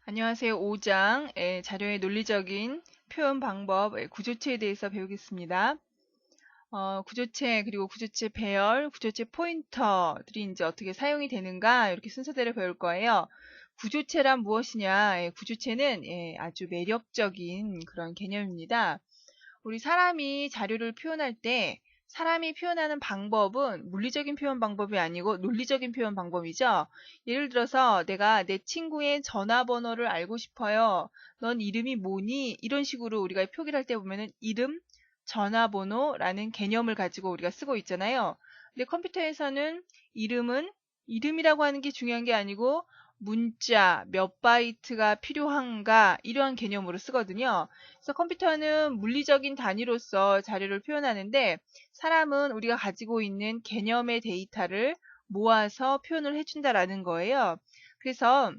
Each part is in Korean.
안녕하세요. 5장 자료의 논리적인 표현 방법 구조체에 대해서 배우겠습니다. 구조체 그리고 구조체 배열, 구조체 포인터들이 이제 어떻게 사용이 되는가 이렇게 순서대로 배울 거예요. 구조체란 무엇이냐? 구조체는 아주 매력적인 그런 개념입니다. 우리 사람이 자료를 표현할 때 사람이 표현하는 방법은 물리적인 표현 방법이 아니고 논리적인 표현 방법이죠. 예를 들어서 내가 내 친구의 전화번호를 알고 싶어요. 넌 이름이 뭐니? 이런 식으로 우리가 표기를 할 때 보면은 이름, 전화번호라는 개념을 가지고 우리가 쓰고 있잖아요. 근데 컴퓨터에서는 이름은 이름이라고 하는 게 중요한 게 아니고 문자 몇 바이트가 필요한가 이러한 개념으로 쓰거든요. 그래서 컴퓨터는 물리적인 단위로서 자료를 표현하는데 사람은 우리가 가지고 있는 개념의 데이터를 모아서 표현을 해준다라는 거예요. 그래서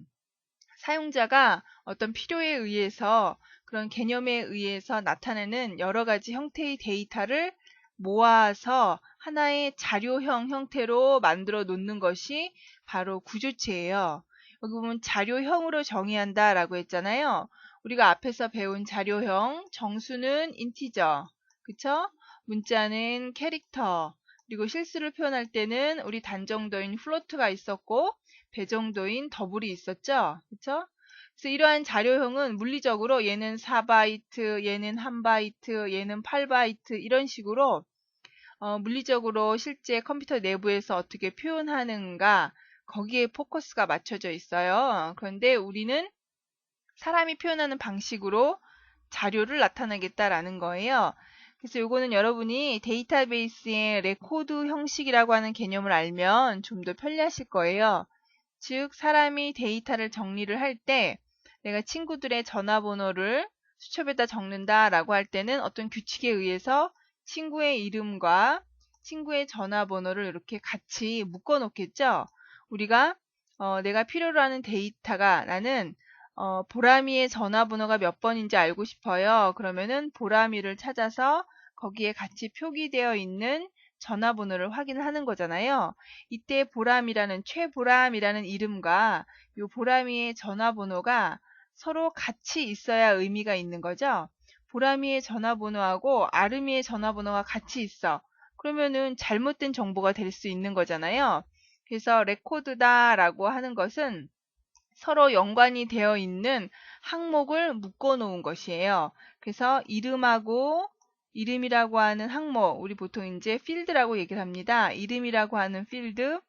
사용자가 어떤 필요에 의해서 그런 개념에 의해서 나타내는 여러 가지 형태의 데이터를 모아서 하나의 자료형 형태로 만들어 놓는 것이 바로 구조체예요. 여기 보면 자료형으로 정의한다라고 했잖아요. 우리가 앞에서 배운 자료형, 정수는 인티저, 그쵸? 문자는 캐릭터, 그리고 실수를 표현할 때는 우리 단정도인 플로트가 있었고 배정도인 더블이 있었죠. 그쵸? 그래서 이러한 자료형은 물리적으로 얘는 4바이트, 얘는 1바이트, 얘는 8바이트 이런 식으로 물리적으로 실제 컴퓨터 내부에서 어떻게 표현하는가 거기에 포커스가 맞춰져 있어요. 그런데 우리는 사람이 표현하는 방식으로 자료를 나타내겠다라는 거예요. 그래서 요거는 여러분이 데이터베이스의 레코드 형식이라고 하는 개념을 알면 좀 더 편리하실 거예요. 즉, 사람이 데이터를 정리를 할 때 내가 친구들의 전화번호를 수첩에다 적는다라고 할 때는 어떤 규칙에 의해서 친구의 이름과 친구의 전화번호를 이렇게 같이 묶어 놓겠죠. 우리가 내가 필요로 하는 데이터가 나는 보람이의 전화번호가 몇 번인지 알고 싶어요. 그러면은 보람이를 찾아서 거기에 같이 표기되어 있는 전화번호를 확인을 하는 거잖아요. 이때 보람이라는 최보람이라는 이름과 요 보람이의 전화번호가 서로 같이 있어야 의미가 있는 거죠. 보람이의 전화번호하고 아름이의 전화번호가 같이 있어. 그러면은 잘못된 정보가 될 수 있는 거잖아요. 그래서 레코드다라고 하는 것은 서로 연관이 되어 있는 항목을 묶어 놓은 것이에요. 그래서 이름하고 이름이라고 하는 항목, 우리 보통 이제 필드라고 얘기를 합니다. 이름이라고 하는 필드,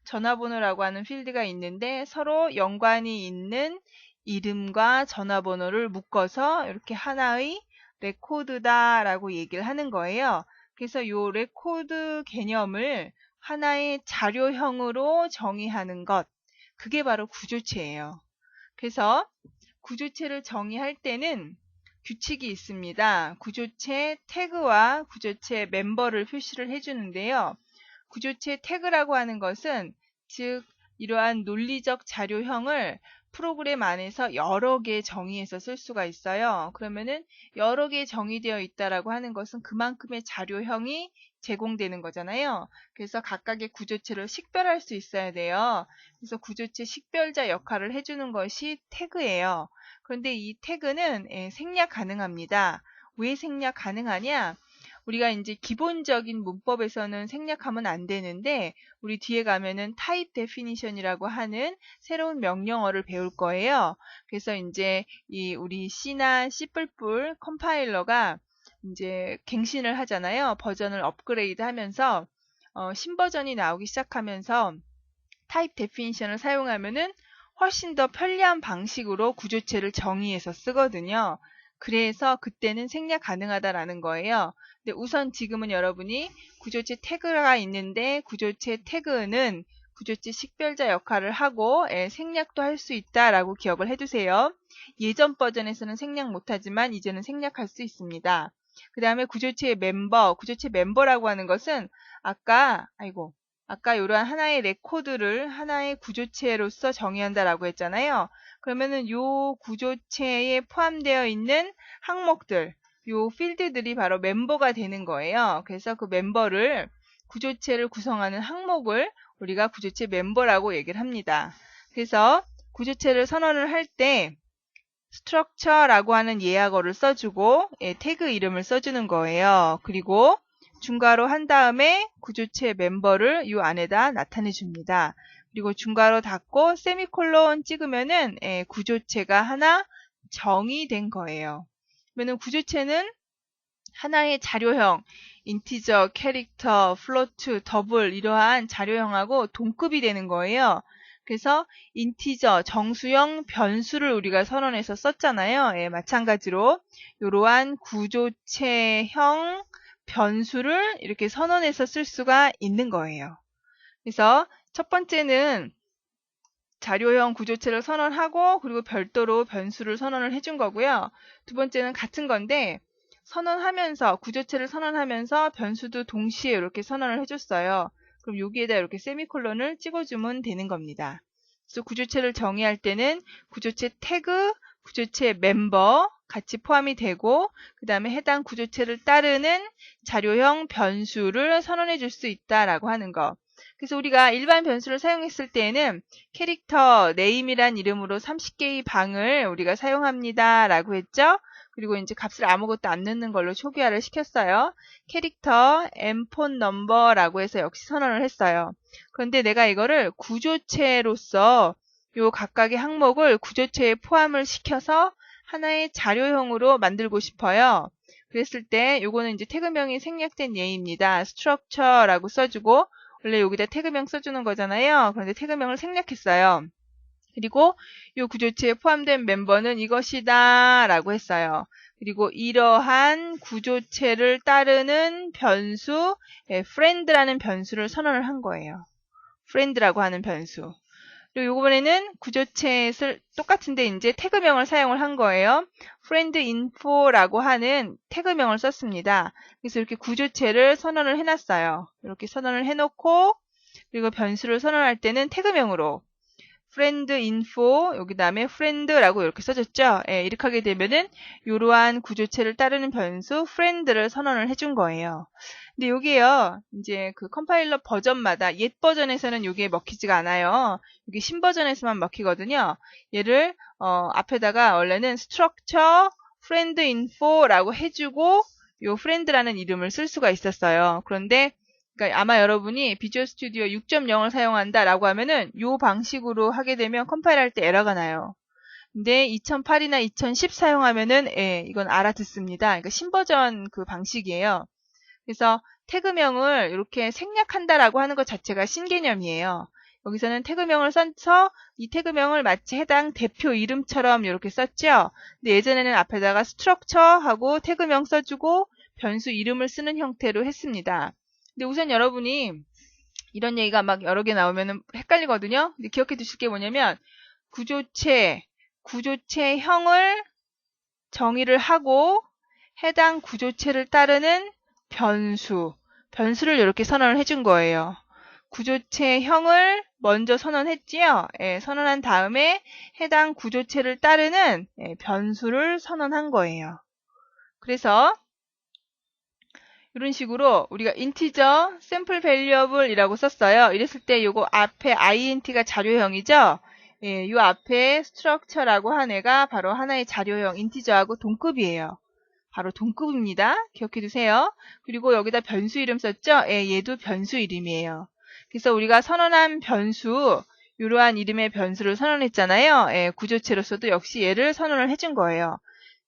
전화번호라고 하는 필드가 있는데 서로 연관이 있는 이름과 전화번호를 묶어서 이렇게 하나의 레코드다라고 얘기를 하는 거예요. 그래서 이 레코드 개념을 하나의 자료형으로 정의하는 것, 그게 바로 구조체예요. 그래서 구조체를 정의할 때는 규칙이 있습니다. 구조체 태그와 구조체 멤버를 표시를 해주는데요. 구조체 태그라고 하는 것은 즉 이러한 논리적 자료형을 프로그램 안에서 여러 개 정의해서 쓸 수가 있어요. 그러면은 여러 개 정의되어 있다라고 하는 것은 그만큼의 자료형이 제공되는 거잖아요. 그래서 각각의 구조체를 식별할 수 있어야 돼요. 그래서 구조체 식별자 역할을 해주는 것이 태그예요. 그런데 이 태그는 생략 가능합니다. 왜 생략 가능하냐? 우리가 이제 기본적인 문법에서는 생략하면 안 되는데 우리 뒤에 가면은 타입 데피니션이라고 하는 새로운 명령어를 배울 거예요. 그래서 이제 이 우리 C나 C++ 컴파일러가 이제 갱신을 하잖아요. 버전을 업그레이드 하면서 신버전이 나오기 시작하면서 타입 데피니션을 사용하면은 훨씬 더 편리한 방식으로 구조체를 정의해서 쓰거든요. 그래서 그때는 생략 가능하다라는 거예요. 근데 우선 지금은 여러분이 구조체 태그가 있는데 구조체 태그는 구조체 식별자 역할을 하고 생략도 할 수 있다라고 기억을 해두세요. 예전 버전에서는 생략 못하지만 이제는 생략할 수 있습니다. 그 다음에 구조체의 멤버, 구조체 멤버라고 하는 것은 아까 이러한 하나의 레코드를 하나의 구조체로서 정의한다라고 했잖아요. 그러면은 요 구조체에 포함되어 있는 항목들, 요 필드들이 바로 멤버가 되는 거예요. 그래서 그 멤버를 구조체를 구성하는 항목을 우리가 구조체 멤버라고 얘기를 합니다. 그래서 구조체를 선언을 할 때 structure라고 하는 예약어를 써주고 태그 이름을 써주는 거예요. 그리고 중괄호 한 다음에 구조체 멤버를 이 안에다 나타내 줍니다. 그리고 중괄호 닫고 세미콜론 찍으면은 구조체가 하나 정의된 거예요. 그러면 구조체는 하나의 자료형, 인티저, 캐릭터, 플로트, 더블 이러한 자료형하고 동급이 되는 거예요. 그래서 인티저, 정수형 변수를 우리가 선언해서 썼잖아요. 마찬가지로 이러한 구조체형 변수를 이렇게 선언해서 쓸 수가 있는 거예요. 그래서 첫 번째는 자료형 구조체를 선언하고 그리고 별도로 변수를 선언을 해준 거고요. 두 번째는 같은 건데 선언하면서 구조체를 선언하면서 변수도 동시에 이렇게 선언을 해줬어요. 그럼 여기에다 이렇게 세미콜론을 찍어주면 되는 겁니다. 그래서 구조체를 정의할 때는 구조체 태그, 구조체 멤버 같이 포함이 되고 그 다음에 해당 구조체를 따르는 자료형 변수를 선언해 줄 수 있다라고 하는 거. 그래서 우리가 일반 변수를 사용했을 때에는 캐릭터 네임이란 이름으로 30개의 방을 우리가 사용합니다 라고 했죠. 그리고 이제 값을 아무것도 안 넣는 걸로 초기화를 시켰어요. 캐릭터 엠폰 넘버라고 해서 역시 선언을 했어요. 그런데 내가 이거를 구조체로서 요 각각의 항목을 구조체에 포함을 시켜서 하나의 자료형으로 만들고 싶어요. 그랬을 때 요거는 이제 태그명이 생략된 예입니다. structure라고 써주고 원래 여기다 태그명 써주는 거잖아요. 그런데 태그명을 생략했어요. 그리고 이 구조체에 포함된 멤버는 이것이다 라고 했어요. 그리고 이러한 구조체를 따르는 변수 friend라는 변수를 선언을 한 거예요. friend라고 하는 변수. 그리고 이번에는 구조체를 똑같은데 이제 태그명을 사용을 한 거예요. friend info라고 하는 태그명을 썼습니다. 그래서 이렇게 구조체를 선언을 해놨어요. 이렇게 선언을 해놓고 그리고 변수를 선언할 때는 태그명으로 friend info 여기 다음에 friend라고 이렇게 써줬죠. 이렇게 하게 되면은 이러한 구조체를 따르는 변수 friend를 선언을 해준 거예요. 근데 여기에요. 이제 그 컴파일러 버전마다 옛 버전에서는 이게 먹히지가 않아요. 여기 신 버전에서만 먹히거든요. 얘를 앞에다가 원래는 structure friend info라고 해주고 요 friend라는 이름을 쓸 수가 있었어요. 그런데 그러니까 아마 여러분이 비주얼 스튜디오 6.0을 사용한다라고 하면은 요 방식으로 하게 되면 컴파일할 때 에러가 나요. 근데 2008이나 2010 사용하면은 이건 알아듣습니다. 그러니까 신버전 그 방식이에요. 그래서 태그명을 이렇게 생략한다라고 하는 것 자체가 신개념이에요. 여기서는 태그명을 써서 이 태그명을 마치 해당 대표 이름처럼 이렇게 썼죠. 근데 예전에는 앞에다가 structure 하고 태그명 써주고 변수 이름을 쓰는 형태로 했습니다. 근데 우선 여러분이 이런 얘기가 막 여러 개 나오면 헷갈리거든요. 근데 기억해 두실 게 뭐냐면 구조체형을 정의를 하고 해당 구조체를 따르는 변수를 이렇게 선언을 해준 거예요. 구조체형을 먼저 선언했지요. 선언한 다음에 해당 구조체를 따르는 변수를 선언한 거예요. 그래서 이런 식으로 우리가 인티저 샘플 밸리어블이라고 썼어요. 이랬을 때 요거 앞에 int가 자료형이죠. 요 앞에 structure라고 한 애가 바로 하나의 자료형 인티저하고 동급이에요. 바로 동급입니다. 기억해 두세요. 그리고 여기다 변수 이름 썼죠? 얘도 변수 이름이에요. 그래서 우리가 선언한 변수, 이러한 이름의 변수를 선언했잖아요. 구조체로서도 역시 얘를 선언을 해준 거예요.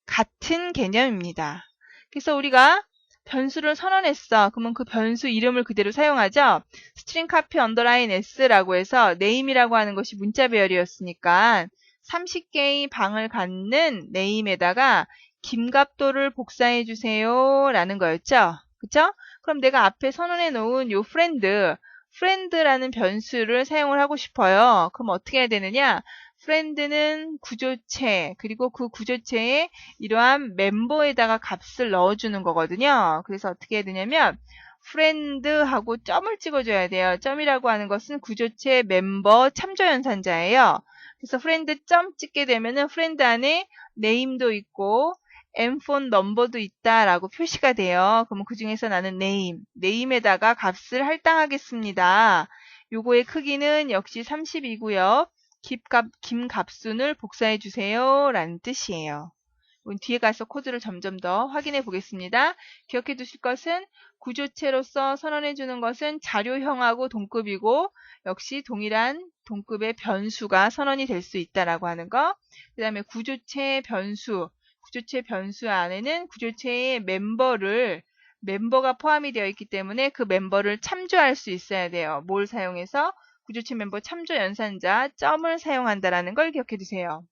같은 개념입니다. 그래서 우리가 변수를 선언했어. 그러면 그 변수 이름을 그대로 사용하죠. string copy underline s라고 해서 name이라고 하는 것이 문자 배열이었으니까 30개의 방을 갖는 name에다가 김갑도를 복사해 주세요 라는 거였죠. 그쵸? 그럼 내가 앞에 선언해 놓은 요 friend라는 변수를 사용을 하고 싶어요. 그럼 어떻게 해야 되느냐? friend는 구조체, 그리고 그 구조체에 이러한 멤버에다가 값을 넣어주는 거거든요. 그래서 어떻게 해야 되냐면 friend하고 점을 찍어줘야 돼요. 점이라고 하는 것은 구조체 멤버 참조연산자예요. 그래서 friend 점 찍게 되면은 friend 안에 name도 있고 mphone number도 있다라고 표시가 돼요. 그러면 그 중에서 나는 name에다가 값을 할당하겠습니다. 요거의 크기는 역시 30이고요. 김갑순을 복사해 주세요 라는 뜻이에요. 뒤에 가서 코드를 점점 더 확인해 보겠습니다. 기억해 두실 것은 구조체로서 선언해 주는 것은 자료형하고 동급이고 역시 동일한 동급의 변수가 선언이 될 수 있다라고 하는 거. 그 다음에 구조체 변수 안에는 구조체의 멤버가 포함이 되어 있기 때문에 그 멤버를 참조할 수 있어야 돼요. 뭘 사용해서? 구조체 멤버 참조 연산자 점을 사용한다라는 걸 기억해 두세요.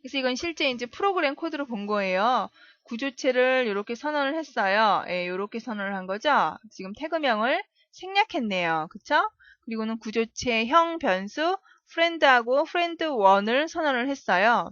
그래서 이건 실제 이제 프로그램 코드로 본 거예요. 구조체를 이렇게 선언을 했어요. 예, 이렇게 선언을 한 거죠. 지금 태그명을 생략했네요. 그쵸? 그리고는 구조체형 변수 friend하고 friend1을 선언을 했어요.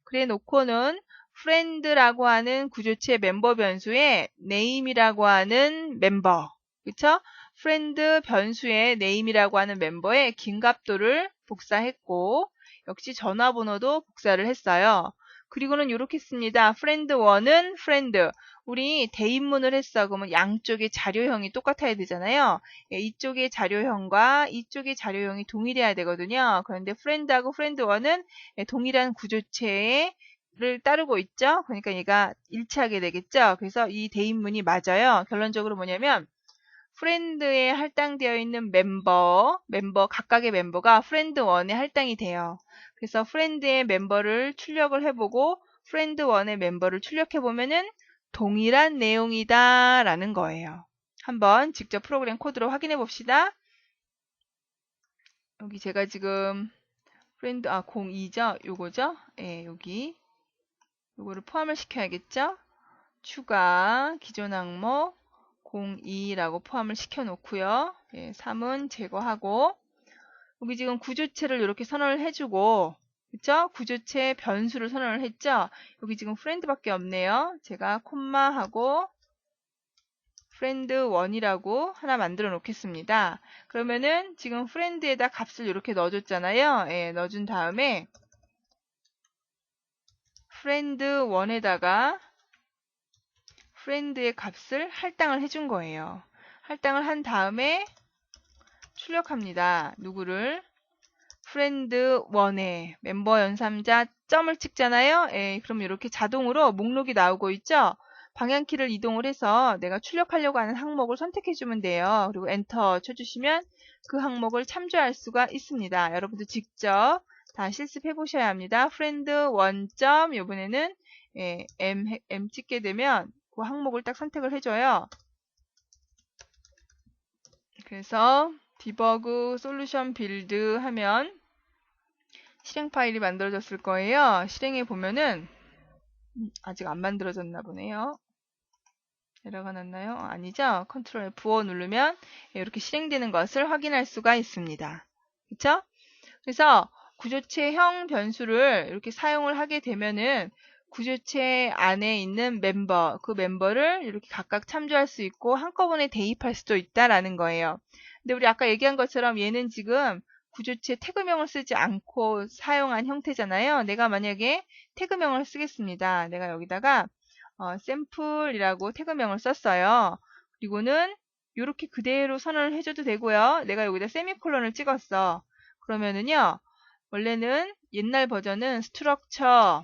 그래 놓고는 friend라고 하는 구조체 멤버 변수에 name이라고 하는 멤버, 그쵸? friend 변수의 name이라고 하는 멤버에 긴갑도를 복사했고 역시 전화번호도 복사를 했어요. 그리고는 이렇게 씁니다. friend1은 friend. 우리 대입문을 했어. 그러면 양쪽의 자료형이 똑같아야 되잖아요. 예, 이쪽의 자료형과 이쪽의 자료형이 동일해야 되거든요. 그런데 friend하고 friend1은 동일한 구조체를 따르고 있죠. 그러니까 얘가 일치하게 되겠죠. 그래서 이 대입문이 맞아요. 결론적으로 뭐냐면 프렌드에 할당되어 있는 각각의 멤버가 friend1에 할당이 돼요. 그래서 friend의 멤버를 출력을 해보고 friend1의 멤버를 출력해보면은 동일한 내용이다 라는 거예요. 한번 직접 프로그램 코드로 확인해 봅시다. 여기 제가 지금 friend 02죠? 요거죠? 예, 여기 요거를 포함을 시켜야겠죠? 추가 기존 항목 02라고 포함을 시켜 놓고요. 예, 3은 제거하고 여기 지금 구조체를 이렇게 선언을 해주고 그쵸? 구조체 변수를 선언을 했죠? 여기 지금 friend밖에 없네요. 제가 콤마하고 friend1이라고 하나 만들어 놓겠습니다. 그러면은 지금 friend에다 값을 이렇게 넣어줬잖아요. 예, 넣어준 다음에 friend1에다가 friend의 값을 할당을 해준 거예요. 할당을 한 다음에 출력합니다. 누구를? friend1에 멤버 연산자 점을 찍잖아요. 예, 그럼 이렇게 자동으로 목록이 나오고 있죠. 방향키를 이동을 해서 내가 출력하려고 하는 항목을 선택해주면 돼요. 그리고 엔터 쳐주시면 그 항목을 참조할 수가 있습니다. 여러분도 직접 다 실습해 보셔야 합니다. friend1점 이번에는 예, M 찍게 되면 그 항목을 딱 선택을 해줘요. 그래서 디버그 솔루션 빌드 하면 실행 파일이 만들어졌을 거예요. 실행해 보면은 아직 안 만들어졌나 보네요. 에러가 났나요? 아니죠? 컨트롤 F5 누르면 이렇게 실행되는 것을 확인할 수가 있습니다. 그쵸? 그래서 구조체형 변수를 이렇게 사용을 하게 되면은 구조체 안에 있는 그 멤버를 이렇게 각각 참조할 수 있고 한꺼번에 대입할 수도 있다라는 거예요. 근데 우리 아까 얘기한 것처럼 얘는 지금 구조체 태그명을 쓰지 않고 사용한 형태잖아요. 내가 만약에 태그명을 쓰겠습니다. 내가 여기다가 샘플이라고 태그명을 썼어요. 그리고는 이렇게 그대로 선언을 해줘도 되고요. 내가 여기다 세미콜론을 찍었어. 그러면은요. 원래는 옛날 버전은 structure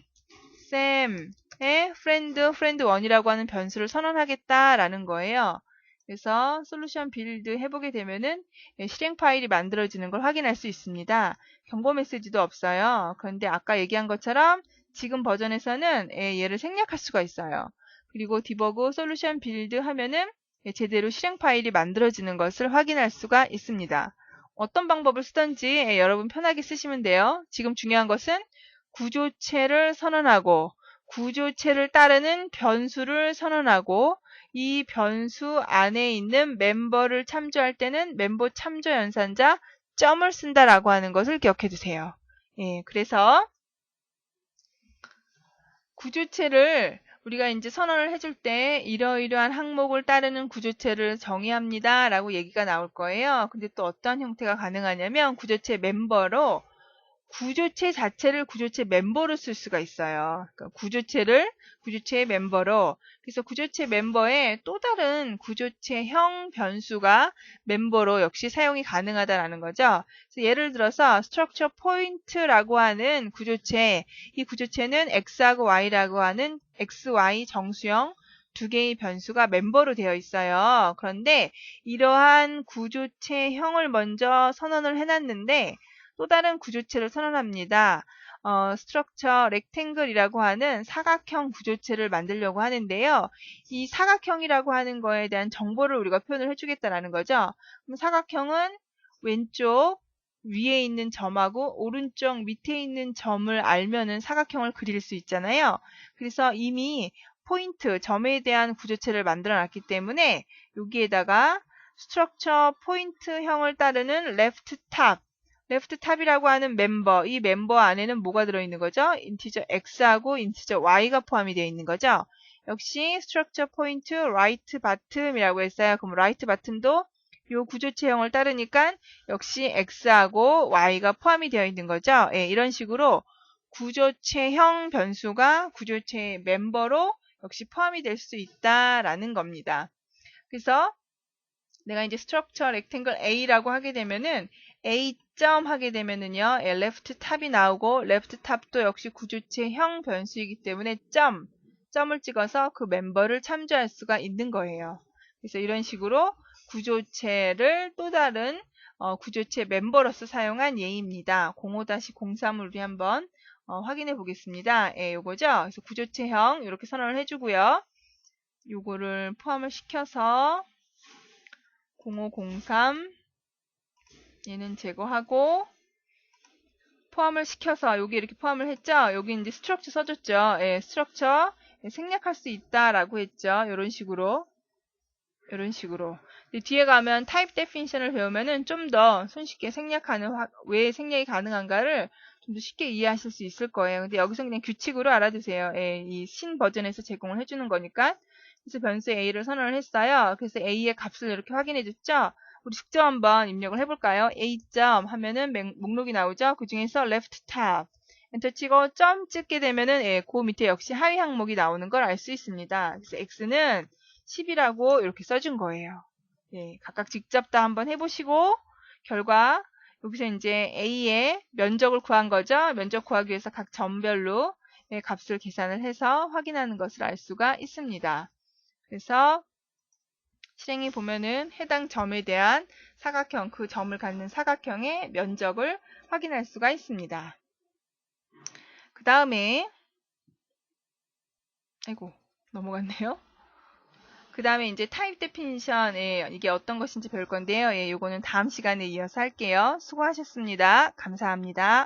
쌤의 friend1이라고 하는 변수를 선언하겠다라는 거예요. 그래서 솔루션 빌드 해보게 되면은 실행 파일이 만들어지는 걸 확인할 수 있습니다. 경고 메시지도 없어요. 그런데 아까 얘기한 것처럼 지금 버전에서는 얘를 생략할 수가 있어요. 그리고 디버그 솔루션 빌드 하면은 제대로 실행 파일이 만들어지는 것을 확인할 수가 있습니다. 어떤 방법을 쓰든지 여러분 편하게 쓰시면 돼요. 지금 중요한 것은 구조체를 선언하고 구조체를 따르는 변수를 선언하고 이 변수 안에 있는 멤버를 참조할 때는 멤버 참조 연산자 점을 쓴다라고 하는 것을 기억해 두세요. 예, 그래서 구조체를 우리가 이제 선언을 해줄 때 이러이러한 항목을 따르는 구조체를 정의합니다 라고 얘기가 나올 거예요. 근데 또 어떤 형태가 가능하냐면 구조체 멤버로 구조체 자체를 구조체 멤버로 쓸 수가 있어요. 그러니까 구조체의 멤버로. 그래서 구조체 멤버에 또 다른 구조체형 변수가 멤버로 역시 사용이 가능하다라는 거죠. 그래서 예를 들어서 structure point라고 하는 구조체, 이 구조체는 x하고 y라고 하는 x, y 정수형 두 개의 변수가 멤버로 되어 있어요. 그런데 이러한 구조체형을 먼저 선언을 해놨는데 또 다른 구조체를 선언합니다. 스트럭처 렉탱글이라고 하는 사각형 구조체를 만들려고 하는데요. 이 사각형이라고 하는 거에 대한 정보를 우리가 표현을 해주겠다라는 거죠. 그럼 사각형은 왼쪽 위에 있는 점하고 오른쪽 밑에 있는 점을 알면은 사각형을 그릴 수 있잖아요. 그래서 이미 포인트, 점에 대한 구조체를 만들어 놨기 때문에 여기에다가 스트럭처 포인트형을 따르는 레프트 탑이라고 하는 멤버, 이 멤버 안에는 뭐가 들어있는 거죠? 인티저 x하고 인티저 y가 포함이 되어 있는 거죠. 역시 스트럭처 포인트 라이트 바텀이라고 했어요. 그럼 라이트 바텀도 이 구조체형을 따르니까 역시 x하고 y가 포함이 되어 있는 거죠. 예, 이런 식으로 구조체형 변수가 구조체 멤버로 역시 포함이 될 수 있다라는 겁니다. 그래서 내가 이제 스트럭처 렉탱글 A라고 하게 되면은 A 점 하게 되면은요, 레프트 탑이 나오고 레프트 탑도 역시 구조체형 변수이기 때문에 점을 찍어서 그 멤버를 참조할 수가 있는 거예요. 그래서 이런 식으로 구조체를 또 다른 구조체 멤버로서 사용한 예입니다. 05-03을 우리 한번 확인해 보겠습니다. 예, 요거죠. 그래서 구조체형 이렇게 선언을 해주고요. 요거를 포함을 시켜서 0503 얘는 제거하고 포함을 시켜서 여기 이렇게 포함을 했죠. 여기 이제 스트럭처 써줬죠. 예, 스트럭처 생략할 수 있다라고 했죠. 이런 식으로. 뒤에 가면 타입 데피니션을 배우면은 좀 더 손쉽게 생략하는 왜 생략이 가능한가를 좀 더 쉽게 이해하실 수 있을 거예요. 근데 여기서 그냥 규칙으로 알아두세요. 예, 이 신 버전에서 제공을 해주는 거니까. 그래서 변수 A를 선언을 했어요. 그래서 A의 값을 이렇게 확인해 줬죠. 우리 숙제 한번 입력을 해볼까요? A 점 하면은 목록이 나오죠. 그 중에서 left tab 엔터 치고 점 찍게 되면은 예, 그 밑에 역시 하위 항목이 나오는 걸 알 수 있습니다. 그래서 X는 10이라고 이렇게 써준 거예요. 예, 각각 직접 다 한번 해보시고 결과 여기서 이제 A의 면적을 구한 거죠. 면적 구하기 위해서 각 점별로 값을 계산을 해서 확인하는 것을 알 수가 있습니다. 그래서 실행해 보면은 해당 점에 대한 사각형, 그 점을 갖는 사각형의 면적을 확인할 수가 있습니다. 그 다음에 아이고 넘어갔네요. 그 다음에 이제 타입 데피니션 이게 어떤 것인지 배울 건데요. 예, 요거는 다음 시간에 이어서 할게요. 수고하셨습니다. 감사합니다.